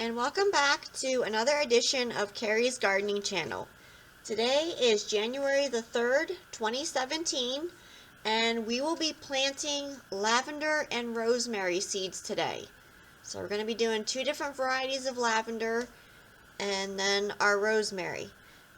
and welcome back to another edition of Carrie's Gardening Channel. Today is January the 3rd, 2017, and we will be planting lavender and rosemary seeds today. So we're going to be doing two different varieties of lavender and then our rosemary.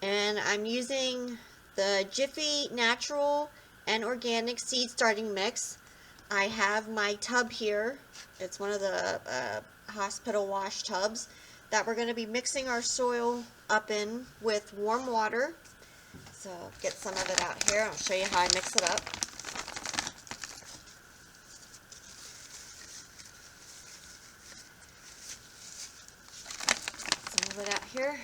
And I'm using the Jiffy Natural and Organic Seed Starting Mix. I have my tub here. It's one of the hospital wash tubs that we're going to be mixing our soil up in with warm water. So I'll get some of it out here. I'll show you how I mix it up. Some of it out here.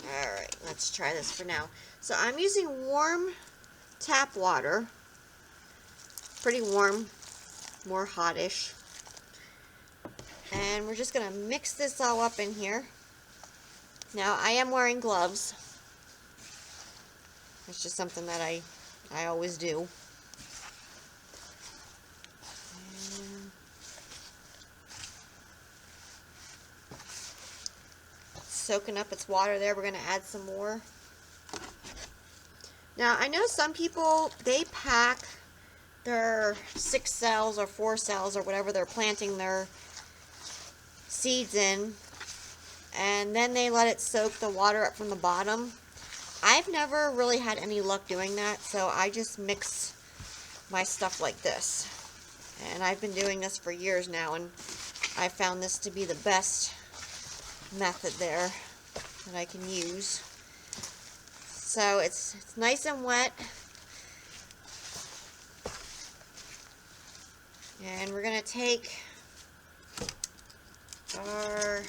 Alright, let's try this for now. So I'm using warm tap water. Pretty warm, more hottish. And we're just going to mix this all up in here. Now I am wearing gloves. It's just something that I always do. Soaking up its water there. We're going to add some more. Now I know some people, they pack their 6 cells or 4 cells or whatever they're planting their seeds in, and then they let it soak the water up from the bottom. I've never really had any luck doing that, so I just mix my stuff like this. And I've been doing this for years now, and I found this to be the best method there that I can use. So it's nice and wet, and we're going to take our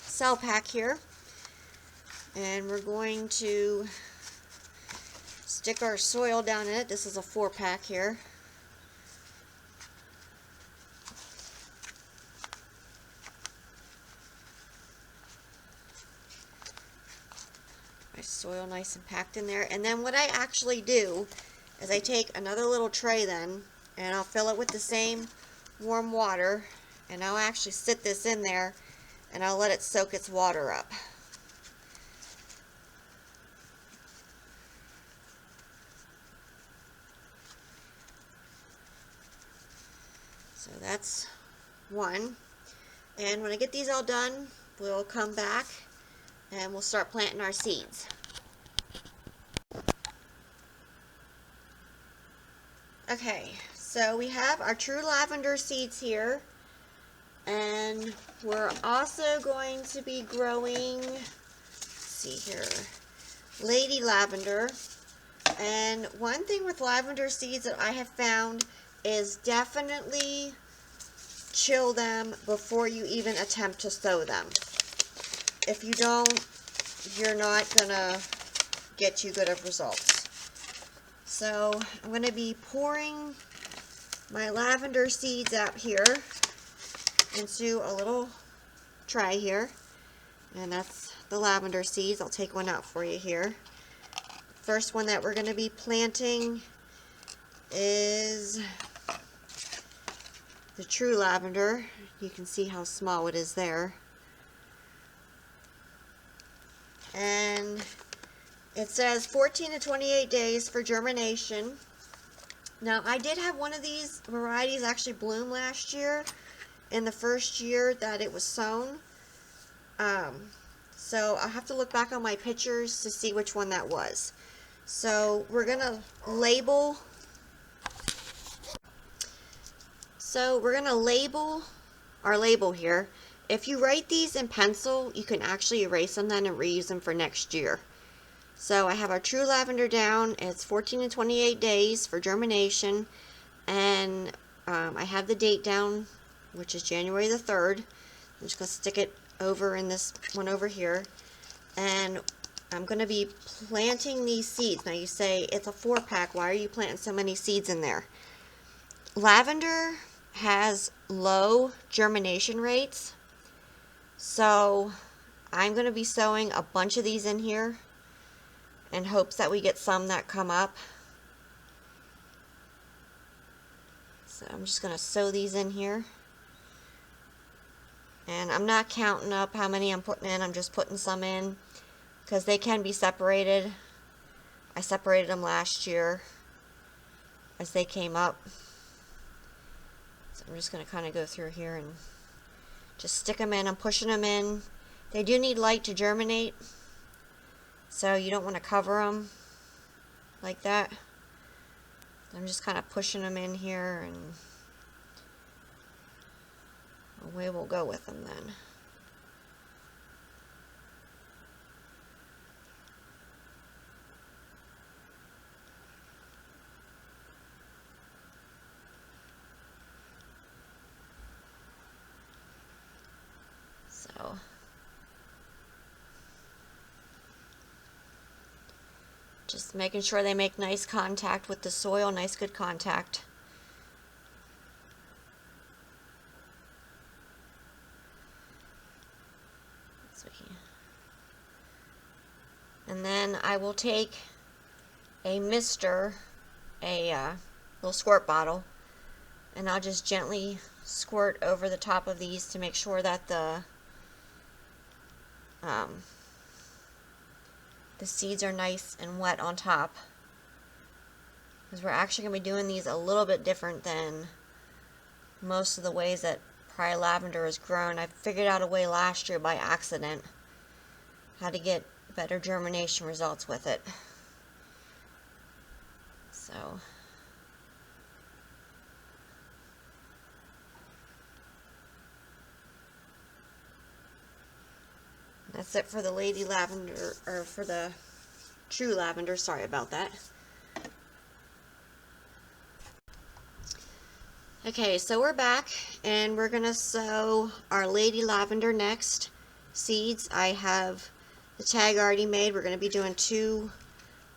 cell pack here, and we're going to stick our soil down in it. This is a 4-pack here. My soil nice and packed in there. And then what I actually do is I take another little tray then, and I'll fill it with the same warm water, and I'll actually sit this in there and I'll let it soak its water up. So that's one. And when I get these all done, we'll come back and we'll start planting our seeds. Okay, so we have our true lavender seeds here, and we're also going to be growing, let's see here, lady lavender. And one thing with lavender seeds that I have found is definitely chill them before you even attempt to sow them. If you don't, you're not gonna get too good of results. So I'm going to be pouring my lavender seeds out here into a little tray here, and that's the lavender seeds. I'll take one out for you here. First one that we're going to be planting is the true lavender. You can see how small it is there. And it says 14 to 28 days for germination. Now I did have one of these varieties actually bloom last year in the first year that it was sown. So I'll have to look back on my pictures to see which one that was. So we're going to label. So we're going to label our label here. If you write these in pencil, you can actually erase them then and reuse them for next year. So I have our true lavender down. It's 14 to 28 days for germination, and I have the date down, which is January the 3rd. I'm just going to stick it over in this one over here. and I'm going to be planting these seeds. Now you say, it's a 4-pack, why are you planting so many seeds in there? Lavender has low germination rates, so I'm going to be sowing a bunch of these in here in hopes that we get some that come up. So I'm just going to sow these in here. And I'm not counting up how many I'm putting in, I'm just putting some in because they can be separated. I separated them last year as they came up. So I'm just going to kind of go through here and just stick them in. I'm pushing them in. They do need light to germinate, so you don't want to cover them like that. I'm just kind of pushing them in here, and away we'll go with them then. So just making sure they make nice contact with the soil, nice good contact. And then I will take a mister, a little squirt bottle, and I'll just gently squirt over the top of these to make sure that the seeds are nice and wet on top, because we're actually going to be doing these a little bit different than most of the ways that probably lavender is grown. I figured out a way last year by accident how to get better germination results with it. So that's it for the lady lavender, or for the true lavender. Sorry about that. Okay, so we're back, and we're gonna sow our lady lavender next. Seeds, I have the tag already made. We're gonna be doing 2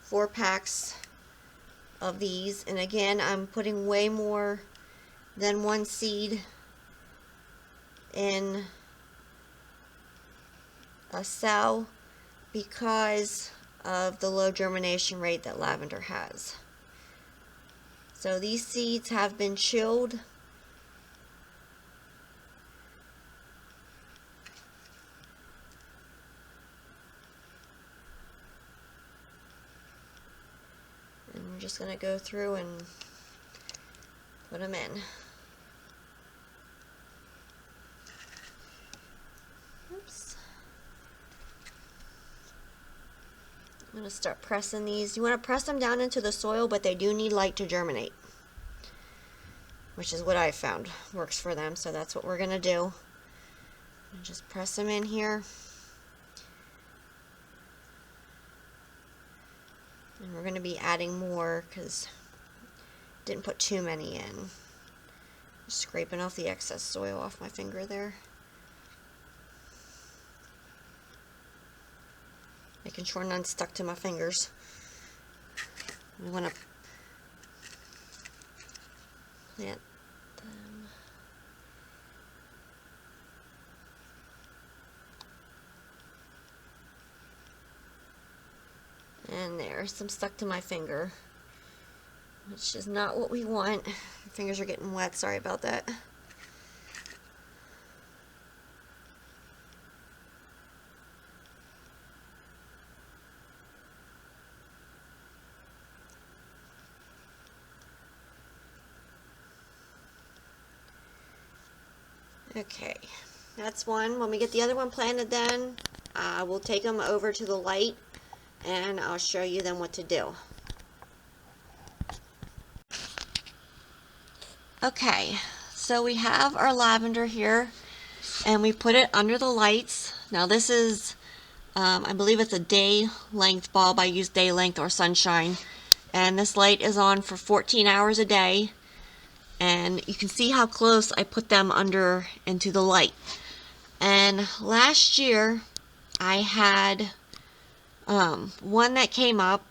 4-packs of these, and again, I'm putting way more than 1 seed in a cell because of the low germination rate that lavender has. So these seeds have been chilled. And we're just going to go through and put them in. Oops. I'm going to start pressing these. You want to press them down into the soil, but they do need light to germinate, which is what I found works for them, so that's what we're going to do. And just press them in here. And we're going to be adding more because didn't put too many in. Just scraping off the excess soil off my finger there. Making sure none stuck to my fingers. We want to plant them. And there's some stuck to my finger, which is not what we want. My fingers are getting wet, sorry about that. Okay, that's one. When we get the other one planted, then we'll take them over to the light and I'll show you then what to do. Okay, so we have our lavender here and we put it under the lights. Now this is, I believe it's a day length bulb. I use day length or sunshine, and this light is on for 14 hours a day. And you can see how close I put them under into the light. And last year I had one that came up,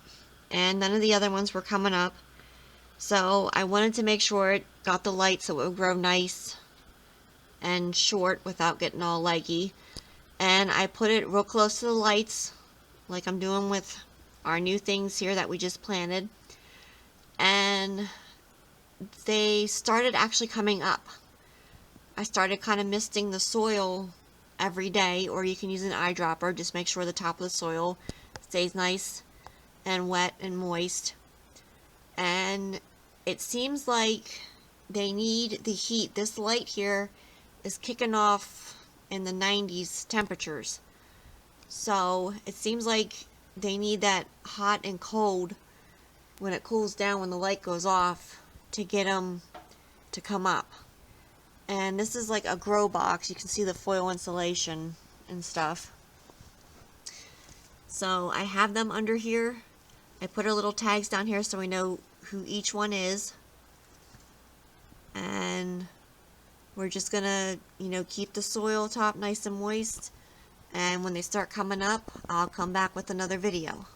and none of the other ones were coming up. So I wanted to make sure it got the light so it would grow nice and short without getting all leggy. And I put it real close to the lights, like I'm doing with our new things here that we just planted. And they started actually coming up. I started kind of misting the soil every day, or you can use an eyedropper. Just make sure the top of the soil stays nice and wet and moist. And it seems like they need the heat. This light here is kicking off in the 90s temperatures. So it seems like they need that hot and cold when it cools down, when the light goes off, to get them to come up. And this is like a grow box. You can see the foil insulation and stuff. So I have them under here. I put our little tags down here so we know who each one is. And we're just gonna, keep the soil top nice and moist. And when they start coming up, I'll come back with another video.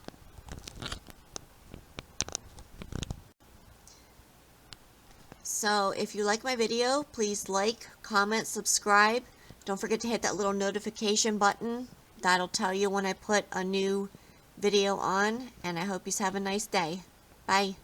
So if you like my video, please like, comment, subscribe. Don't forget to hit that little notification button. That'll tell you when I put a new video on. And I hope you have a nice day. Bye.